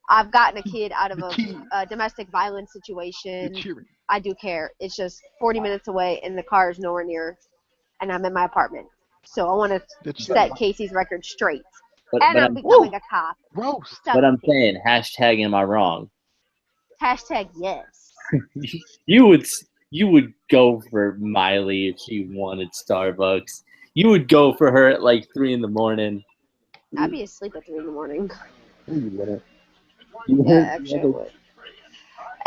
I've gotten a kid out of a domestic violence situation. I do care. It's just 40 minutes away, and the car is nowhere near, and I'm in my apartment. So I want to set Casey's record straight. And I'm becoming a cop. Roast. But I'm saying, hashtag am I wrong? Hashtag yes. You would go for Miley if she wanted Starbucks. You would go for her at like 3 a.m. I'd be asleep at 3 a.m. You wouldn't. Yeah, actually I would.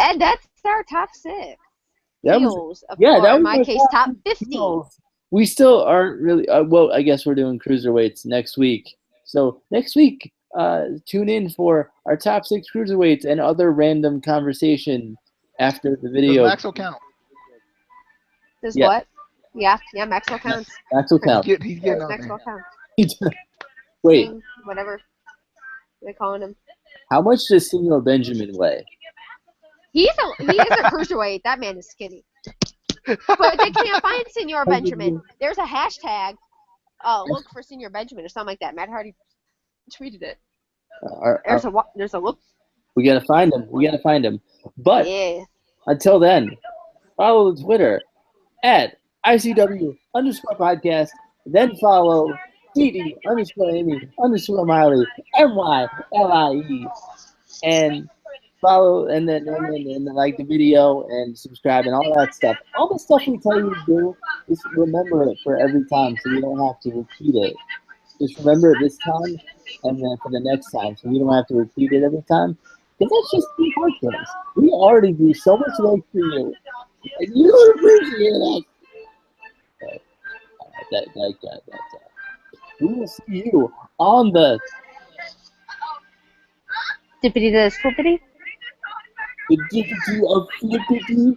And that's our top 6. That Heels, was in my case, top 50. Heels. We still aren't really. Well, I guess we're doing cruiserweights next week. So next week, tune in for our top 6 cruiserweights and other random conversation after the video. Does Maxwell count? Does what? Yeah, Maxwell counts. Maxwell counts. He's getting on Maxwell there. counts. Wait. Whatever they're calling him. How much does Senor Benjamin weigh? He is a cruiserweight. That man is skinny. But they can't find Senor Benjamin. There's a hashtag. Look for Senor Benjamin or something like that. Matt Hardy tweeted it. There's a look. We gotta find him. But until then, follow the Twitter at ICW_podcast. Then follow DD_Amy_Miley MYLIE, and follow and then like the video and subscribe and all that stuff. All the stuff we tell you to do, just remember it for every time so you don't have to repeat it. Just remember it this time and then for the next time so you don't have to repeat it every time. Because that's just the hard things. We already do so much work for you. And you don't appreciate us. We will see you on the Dippity the flippity. dignity of flippity.